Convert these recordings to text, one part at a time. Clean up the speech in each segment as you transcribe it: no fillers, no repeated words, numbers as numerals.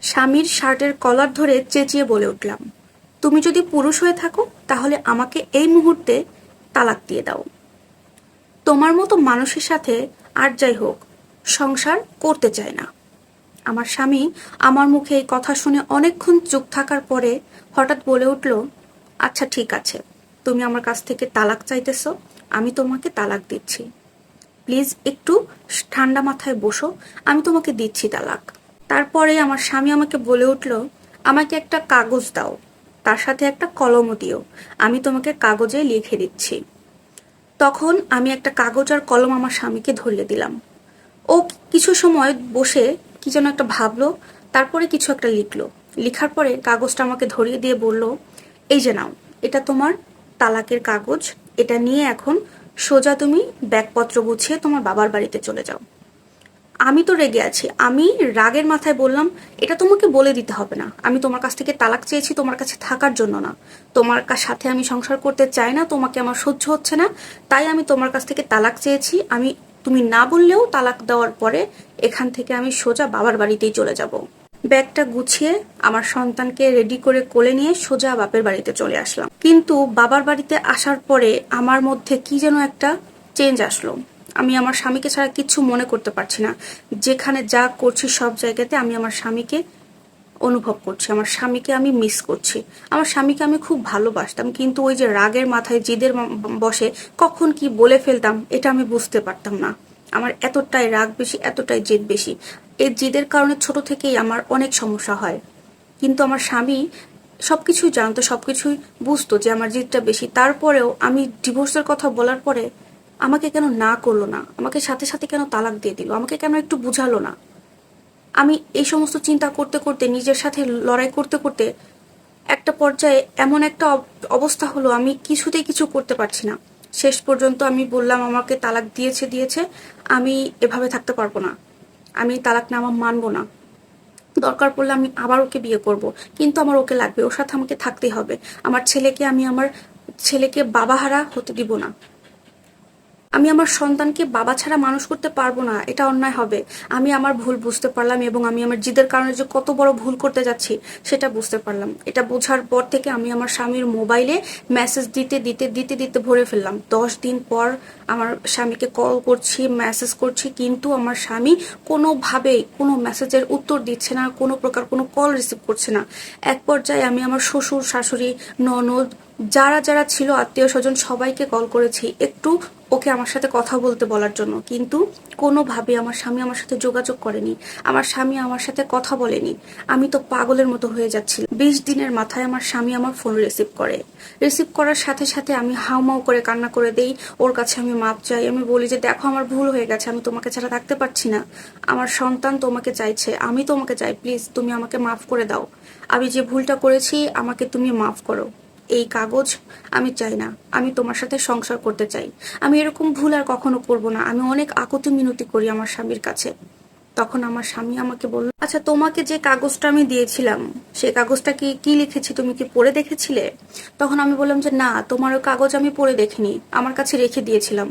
স্বামীর শার্টের কলার ধরে চেঁচিয়ে বলে উঠলাম, তুমি যদি পুরুষ হয়ে থাকো তাহলে আমাকে এই মুহূর্তে তালাক দিয়ে দাও। তোমার মতো মানুষের সাথে আর যাই হোক সংসার করতে চায় না। আমার স্বামী আমার মুখে এই কথা শুনে অনেকক্ষণ চুপ থাকার পরে হঠাৎ বলে উঠল, আচ্ছা ঠিক আছে, তুমি আমার কাছ থেকে তালাক চাইতেছো, আমি তোমাকে তালাক দিচ্ছি। প্লিজ একটু ঠান্ডা মাথায় বসো, আমি তোমাকে দিচ্ছি তালাক। তারপরে আমার স্বামী আমাকে বলে উঠল, আমাকে একটা কাগজ দাও, তার সাথে একটা কলমও দিও, আমি তোমাকে কাগজে লিখে দিচ্ছি। তখন আমি একটা কাগজ আর কলম আমার স্বামীকে ধরিয়ে দিলাম। ও কিছু সময় বসে কি যেন একটা ভাবলো, তারপরে কিছু একটা লিখলো। লিখার পরে কাগজটা আমাকে ধরিয়ে দিয়ে বলল, এই যে নাও, এটা তোমার তালাকের কাগজ, এটা নিয়ে এখন সোজা তুমি ব্যাগপত্র গুছিয়ে তোমার বাবার বাড়িতে চলে যাও। আমি তো রেগে আছি, আমি রাগের মাথায় বললাম, এটা তোমাকে বলে দিতে হবে না, আমি তোমার কাছ থেকে তালাক চেয়েছি তোমার কাছে থাকার জন্য না, তোমার সাথে আমি সংসার করতে চাই না, তোমাকে আমার সহ্য হচ্ছে না, তাই আমি তোমার কাছ থেকে তালাক চেয়েছি। আমি তুমি না বললেও তালাক দেওয়ার পরে এখান থেকে আমি সোজা বাবার বাড়িতেই চলে যাব। ব্যাগটা গুছিয়ে আমার সন্তানকে রেডি করে কোলে নিয়ে সোজা বাপের বাড়িতে চলে আসলাম। কিন্তু বাবার বাড়িতে আসার পরে আমার মধ্যে কি যেন একটা চেঞ্জ আসলো। আমি আমার স্বামীকে ছাড়া কিচ্ছু মনে করতে পারছি না। যেখানে যা করছি সব জায়গাতে আমি আমার স্বামীকে অনুভব করছি, আমার স্বামীকে আমি মিস করছি। আমার স্বামীকে আমি খুব ভালোবাসতাম, কিন্তু ওই যে রাগের মাথায় জিদের বসে কখন কি বলে ফেলতাম এটা আমি বুঝতে পারতাম না। আমার এতটাই রাগ বেশি, এতটাই জেদ বেশি। এই জেদের কারণে ছোট থেকেই আমার অনেক সমস্যা হয়। কিন্তু আমার স্বামী সবকিছুই জানতো, সবকিছুই বুঝতো যে আমার জেদটা বেশি। তারপরেও আমি ডিভোর্সের কথা বলার পরে আমাকে কেন না করলো না, আমাকে সাথে সাথে কেন তালাক দিয়ে দিল, আমাকে কেন একটু বুঝালো না। আমি এই সমস্ত চিন্তা করতে করতে, নিজের সাথে লড়াই করতে করতে একটা পর্যায়ে এমন একটা অবস্থা হলো, আমি কিছুতেই কিছু করতে পারছি না। শেষ পর্যন্ত আমি বললাম, আমাকে তালাক দিয়েছে, আমি এভাবে থাকতে পারবো না, আমি তালাকনামা মানবো না। দরকার পড়লে আমি আবার ওকে বিয়ে করব, কিন্তু আমার ওকে লাগবে, ওর সাথে আমাকে থাকতেই হবে। আমি আমার ছেলেকে বাবাহারা হতে দিব না। আমি আমার সন্তানকে বাবা ছাড়া মানুষ করতে পারবো না, এটা অন্যায় হবে। আমি আমার ভুল বুঝতে পারলাম এবং আমি আমার জিদের কারণে যে কত বড় ভুল করতে যাচ্ছি সেটা বুঝতে পারলাম। এটা বোঝার পর থেকে আমি আমার স্বামীর মোবাইলে মেসেজ দিতে দিতে দিতে দিতে ভরে ফেললাম। 10 দিন পর আমার স্বামীকে কল করছি, মেসেজ করছি, কিন্তু আমার স্বামী কোনোভাবেই কোনো মেসেজের উত্তর দিচ্ছে না, কোনো প্রকার কোনো কল রিসিভ করছে না। এক পর্যায়ে আমি আমার শ্বশুর, শাশুড়ি, ননদ, যারা যারা ছিল আত্মীয় স্বজন সবাইকে কল করেছি একটু ওকে আমার সাথে কথা বলতে বলার জন্য, কিন্তু কোনোভাবে আমার স্বামী আমার সাথে যোগাযোগ করেনি, আমার স্বামী আমার সাথে কথা বলেনি। আমি তো পাগলের মতো হয়ে যাচ্ছি। 20 দিনের মাথায় আমার স্বামী আমার ফোন রিসিভ করে। রিসিভ করার সাথে সাথে আমি হাউমাউ করে কান্না করে দেই, ওর কাছে আমি মাপ চাই। আমি বলি যে দেখো, আমার ভুল হয়ে গেছে, আমি তোমাকে ছাড়া থাকতে পারছি না, আমার সন্তান তোমাকে চাইছে, আমি তোমাকে চাই, প্লিজ তুমি আমাকে মাফ করে দাও, আমি যে ভুলটা করেছি আমাকে তুমি মাফ করো। এই কাগজ আমি চাই না, আমি তোমার সাথে সংসার করতে চাই, আমি এরকম ভুল আর কখনো করব না। আমি অনেক আকুতি মিনতি করি আমার স্বামীর কাছে। তখন আমার স্বামী আমাকে বলল, আচ্ছা তোমাকে যে কাগজটা আমি দিয়েছিলাম সেই কাগজটা কি কি লিখেছি তুমি কি পড়ে দেখেছিলে? তখন আমি বললাম যে না, তোমার ওই কাগজ আমি পড়ে দেখিনি, আমার কাছে রেখে দিয়েছিলাম।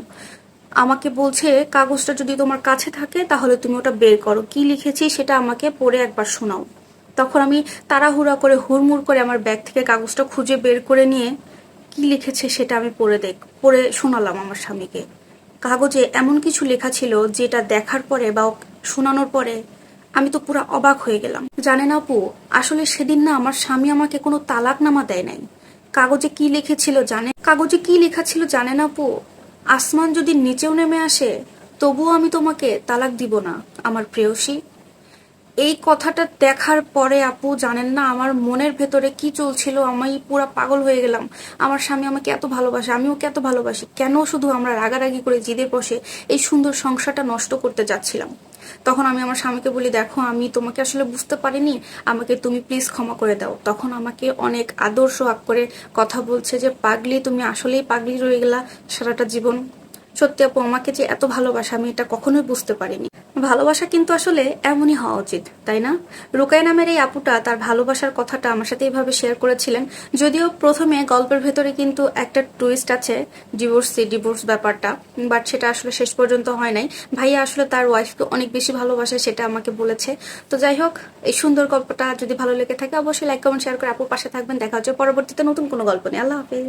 আমাকে বলছে, কাগজটা যদি তোমার কাছে থাকে তাহলে তুমি ওটা বের করো, কি লিখেছি সেটা আমাকে পড়ে একবার শোনাও। তখন আমি তাড়াহুড়া করে হুড়মুড় করে আমার ব্যাগ থেকে কাগজটা খুঁজে বের করে নিয়ে কি লিখেছে সেটা আমি পড়ে শোনালাম আমার স্বামীকে। কাগজে এমন কিছু লেখা ছিল যেটা দেখার পরে বা শোনানোর পরে আমি তো পুরো অবাক হয়ে গেলাম। জানেন আপু, আসলে সেদিন না আমার স্বামী আমাকে কোনো তালাকনামা দেয় নাই। কাগজে কি লেখা ছিল জানেন আপু? আসমান যদি নিচেও নেমে আসে তবুও আমি তোমাকে তালাক দিব না আমার প্রেয়সী। এই কথাটা দেখার পরে আপু জানেন না আমার মনের ভেতরে কি চলছিল, আমি পুরা পাগল হয়ে গেলাম। আমার স্বামী আমাকে এত ভালোবাসে, আমি ওকে এত ভালোবাসি, কেন শুধু আমরা রাগারাগি করে জিদে বসে এই সুন্দর সংসারটা নষ্ট করতে যাচ্ছিলাম? তখন আমি আমার স্বামীকে বলি, দেখো আমি তোমাকে আসলে বুঝতে পারিনি, আমাকে তুমি প্লিজ ক্ষমা করে দাও। তখন আমাকে অনেক আদর্শ আগ করে কথা বলছে যে পাগলি, তুমি আসলেই পাগলি রয়ে গেলা সারাটা জীবন। সত্যি আপু, আমাকে যে এত ভালোবাসা আমি এটা কখনোই বুঝতে পারিনি। ভালোবাসা কিন্তু আসলে এমনই হওয়া উচিত, তাই না? রুকাই নামের এই আপুটা তার ভালোবাসার কথাটা আমার সাথে এইভাবে শেয়ার করেছিলেন। যদিও প্রথমে গল্পের ভেতরে কিন্তু একটা টুইস্ট আছে, ডিভোর্স ব্যাপারটা, বাট সেটা আসলে শেষ পর্যন্ত হয় নাই। ভাইয়া আসলে তার ওয়াইফকে অনেক বেশি ভালোবাসে, সেটা আমাকে বলেছে। তো যাই হোক, এই সুন্দর গল্পটা যদি ভালো লেগে থাকে অবশ্যই লাইক কমেন্ট শেয়ার করে আপুর পাশে থাকবেন। দেখা হচ্ছে পরবর্তীতে নতুন কোনো গল্প নিয়ে। আল্লাহ হাফিজ।